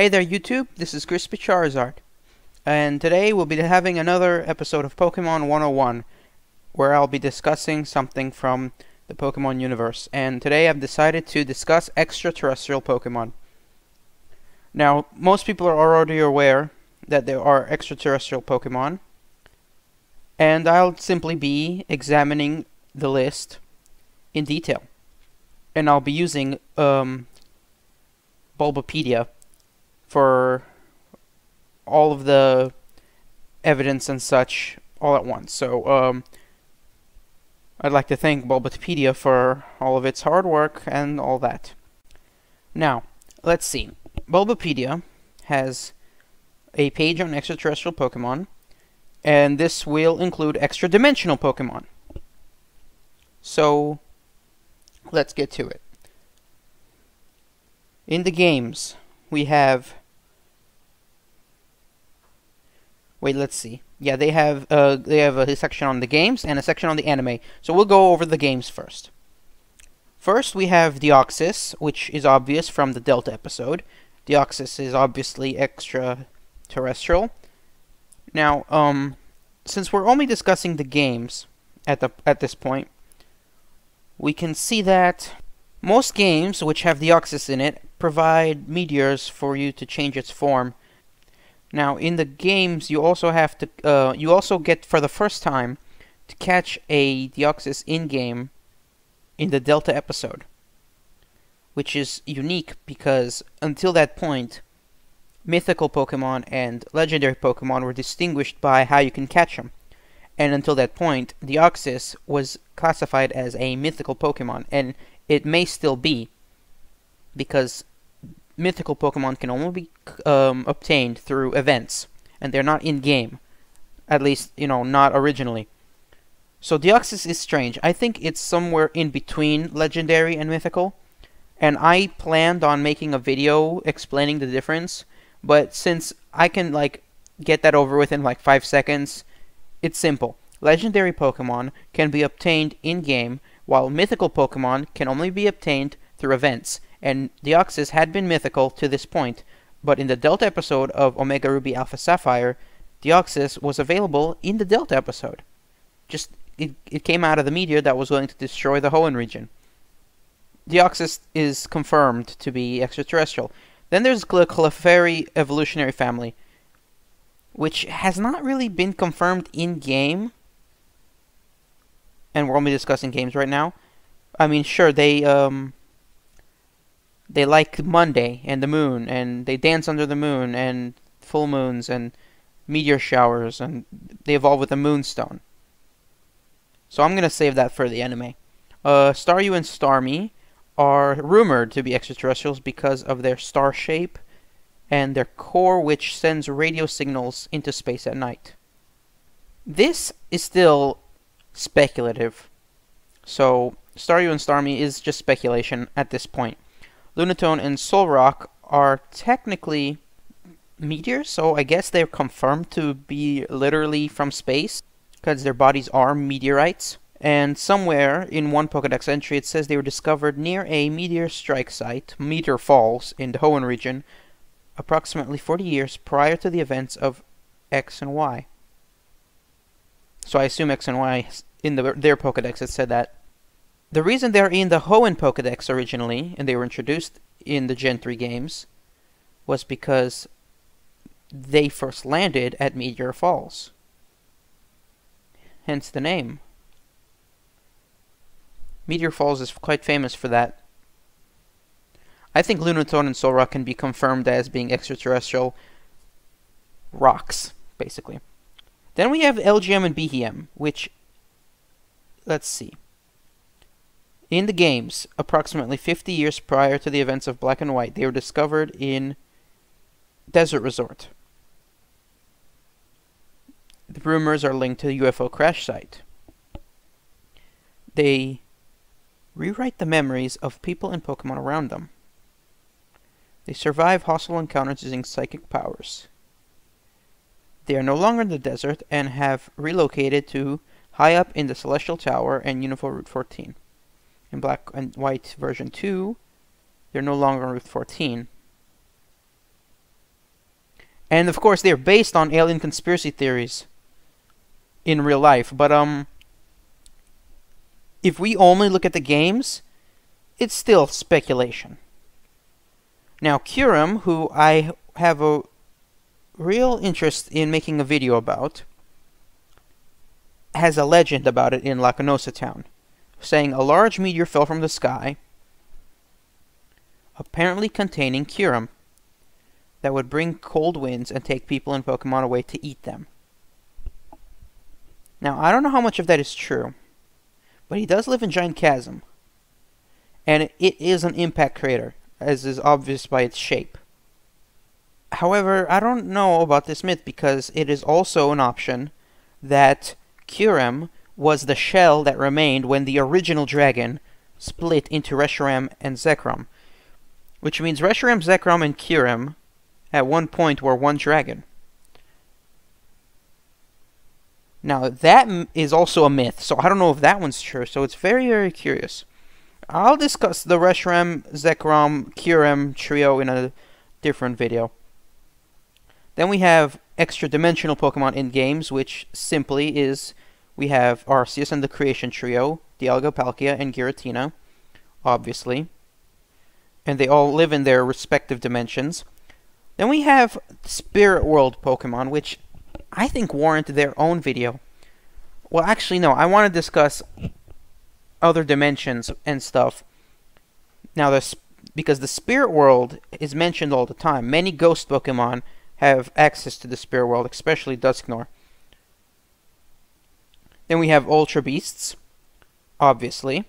Hey there YouTube, this is Crispy Charizard, and today we'll be having another episode of Pokemon 101, where I'll be discussing something from the Pokemon universe, and today I've decided to discuss extraterrestrial Pokemon. Now, most people are already aware that there are extraterrestrial Pokemon, and I'll simply be examining the list in detail, and I'll be using Bulbapedia for all of the evidence and such all at once. So I'd like to thank Bulbapedia for all of its hard work and all that. Now, let's see. Bulbapedia has a page on extraterrestrial Pokemon, and this will include extra-dimensional Pokemon. So, let's get to it. In the games, we have... Wait, let's see. Yeah, they have a section on the games and a section on the anime. So we'll go over the games first. First, we have Deoxys, which is obvious from the Delta episode. Deoxys is obviously extraterrestrial. Now, since we're only discussing the games at this point, we can see that most games which have Deoxys in it provide meteors for you to change its form. Now, in the games, you also have to, you also get for the first time to catch a Deoxys in-game in the Delta episode, which is unique because until that point, mythical Pokemon and legendary Pokemon were distinguished by how you can catch them. And until that point, Deoxys was classified as a mythical Pokemon, and it may still be, because mythical Pokemon can only be obtained through events, and they're not in-game. At least, you know, not originally. So Deoxys is strange. I think it's somewhere in between legendary and mythical, and I planned on making a video explaining the difference, but since I can, like, get that over with in, like, 5 seconds, it's simple. Legendary Pokemon can be obtained in-game, while mythical Pokemon can only be obtained through events. And Deoxys had been mythical to this point, but in the Delta episode of Omega Ruby Alpha Sapphire, Deoxys was available in the Delta episode. Just, it came out of the meteor that was going to destroy the Hoenn region. Deoxys is confirmed to be extraterrestrial. Then there's the Clefairy evolutionary family, which has not really been confirmed in-game, and we're only discussing games right now. I mean, sure, they like Monday and the moon, and they dance under the moon, and full moons, and meteor showers, and they evolve with a moonstone. So I'm going to save that for the anime. Staryu and Starmie are rumored to be extraterrestrials because of their star shape and their core, which sends radio signals into space at night. This is still speculative, so Staryu and Starmie is just speculation at this point. Lunatone and Solrock are technically meteors, so I guess they're confirmed to be literally from space, because their bodies are meteorites. And somewhere in one Pokedex entry it says they were discovered near a meteor strike site, Meteor Falls, in the Hoenn region, approximately 40 years prior to the events of X and Y. So I assume X and Y, in their Pokedex, it said that. The reason they're in the Hoenn Pokedex originally, and they were introduced in the Gen 3 games, was because they first landed at Meteor Falls. Hence the name. Meteor Falls is quite famous for that. I think Lunatone and Solrock can be confirmed as being extraterrestrial rocks, basically. Then we have LGM and BHM, which, let's see. In the games, approximately 50 years prior to the events of Black and White, they were discovered in Desert Resort. The rumors are linked to the UFO crash site. They rewrite the memories of people and Pokemon around them. They survive hostile encounters using psychic powers. They are no longer in the desert and have relocated to high up in the Celestial Tower and Uniform Route 14. In Black and White version 2, they're no longer on Route 14. And of course, they're based on alien conspiracy theories in real life. But if we only look at the games, it's still speculation. Now, Curum, who I have a real interest in making a video about, has a legend about it in Lacanosa Town, saying a large meteor fell from the sky, apparently containing Curum, that would bring cold winds and take people and Pokemon away to eat them. Now, I don't know how much of that is true, but he does live in Giant Chasm, and it is an impact crater, as is obvious by its shape. However, I don't know about this myth because it is also an option that Curum was the shell that remained when the original dragon split into Reshiram and Zekrom, which means Reshiram, Zekrom, and Curum at one point were one dragon. Now, that is also a myth, so I don't know if that one's true, so it's very, very curious. I'll discuss the Reshiram, Zekrom, Curum trio in a different video. Then we have extra-dimensional Pokemon in games, which simply is, we have Arceus and the Creation Trio, Dialga, Palkia, and Giratina, obviously. And they all live in their respective dimensions. Then we have Spirit World Pokemon, which I think warrant their own video. Well, actually, no. I want to discuss other dimensions and stuff. Now, because the Spirit World is mentioned all the time. Many Ghost Pokemon have access to the Spirit World, especially Dusknoir. Then we have Ultra Beasts, obviously.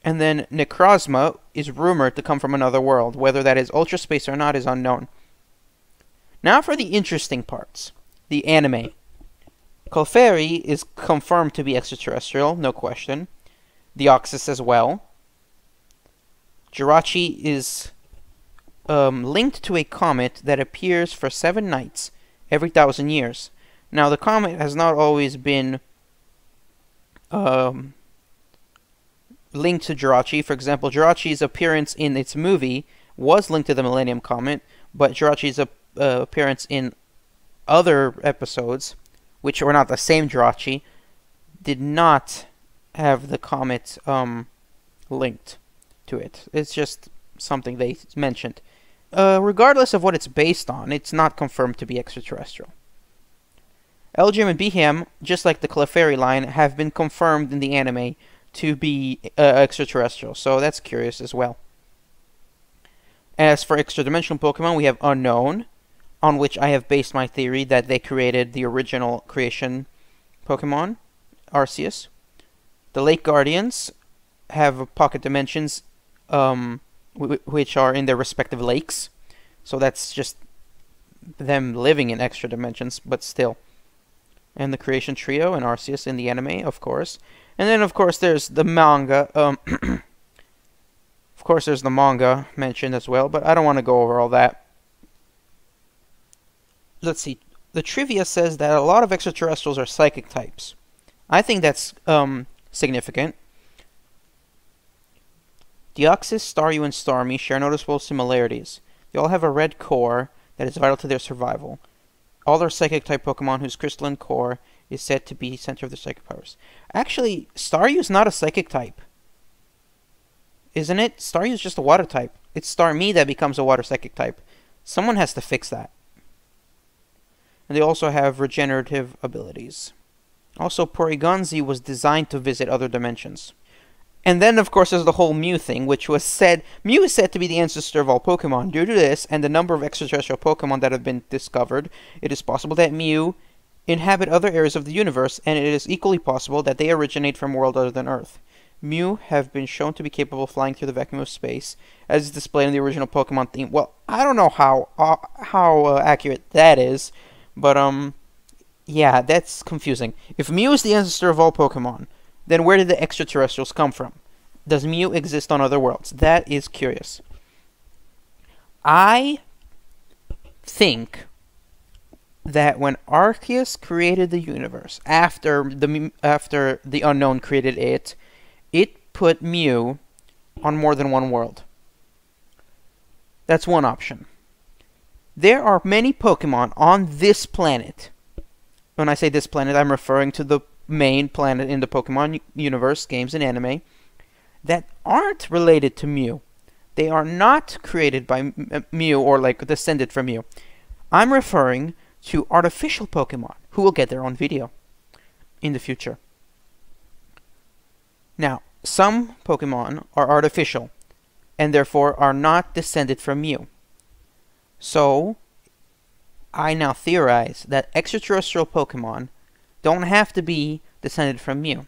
And then Necrozma is rumored to come from another world. Whether that is Ultra Space or not is unknown. Now for the interesting parts. The anime. Clefairy is confirmed to be extraterrestrial, no question. Deoxys as well. Jirachi is linked to a comet that appears for 7 nights every 1,000 years. Now, the comet has not always been linked to Jirachi. For example, Jirachi's appearance in its movie was linked to the Millennium Comet, but Jirachi's appearance in other episodes, which were not the same Jirachi, did not have the comet linked to it. It's just something they mentioned. Regardless of what it's based on, it's not confirmed to be extraterrestrial. Elgyem and Behem, just like the Clefairy line, have been confirmed in the anime to be extraterrestrial, so that's curious as well. As for extra-dimensional Pokemon, we have Unknown, on which I have based my theory that they created the original creation Pokemon, Arceus. The Lake Guardians have pocket dimensions, which are in their respective lakes, so that's just them living in extra dimensions, but still. And the Creation Trio and Arceus in the anime, of course. And then, of course, there's the manga. Of course, there's the manga mentioned as well, but I don't want to go over all that. Let's see. The trivia says that a lot of extraterrestrials are psychic types. I think that's significant. Deoxys, Staryu, and Starmie share noticeable similarities. They all have a red core that is vital to their survival. All are psychic-type Pokemon whose crystalline core is said to be the center of their psychic powers. Actually, Staryu is not a psychic type. Isn't it? Staryu is just a water type. It's Starmie that becomes a water psychic type. Someone has to fix that. And they also have regenerative abilities. Also, Porygonzi was designed to visit other dimensions. And then, of course, there's the whole Mew thing, which was said... Mew is said to be the ancestor of all Pokemon. Due to this, and the number of extraterrestrial Pokemon that have been discovered, it is possible that Mew inhabit other areas of the universe, and it is equally possible that they originate from a world other than Earth. Mew have been shown to be capable of flying through the vacuum of space, as is displayed in the original Pokemon theme. Well, I don't know how accurate that is, but, yeah, that's confusing. If Mew is the ancestor of all Pokemon, then where did the extraterrestrials come from? Does Mew exist on other worlds? That is curious. I think that when Arceus created the universe, after the Unknown created it, it put Mew on more than one world. That's one option. There are many Pokemon on this planet. When I say this planet, I'm referring to the main planet in the Pokemon universe, games and anime, that aren't related to Mew. They are not created by Mew or like descended from Mew. I'm referring to artificial Pokemon who will get their own video in the future. Now, some Pokemon are artificial and therefore are not descended from Mew. So, I now theorize that extraterrestrial Pokemon don't have to be descended from Mew.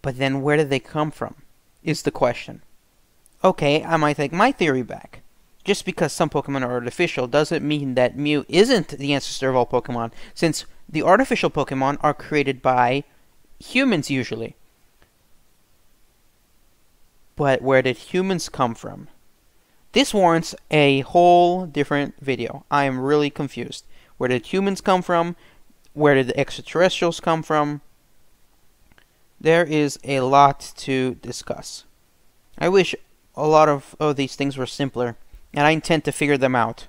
But then where did they come from, is the question. Okay, I might take my theory back. Just because some Pokemon are artificial doesn't mean that Mew isn't the ancestor of all Pokemon, since the artificial Pokemon are created by humans usually. But where did humans come from? This warrants a whole different video. I am really confused. Where did humans come from? Where did the extraterrestrials come from? There is a lot to discuss. I wish a lot of these things were simpler, and I intend to figure them out.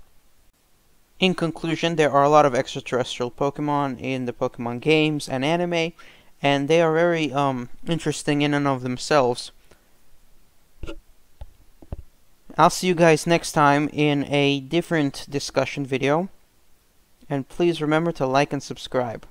In conclusion, there are a lot of extraterrestrial Pokemon in the Pokemon games and anime, and they are very interesting in and of themselves. I'll see you guys next time in a different discussion video, and please remember to like and subscribe.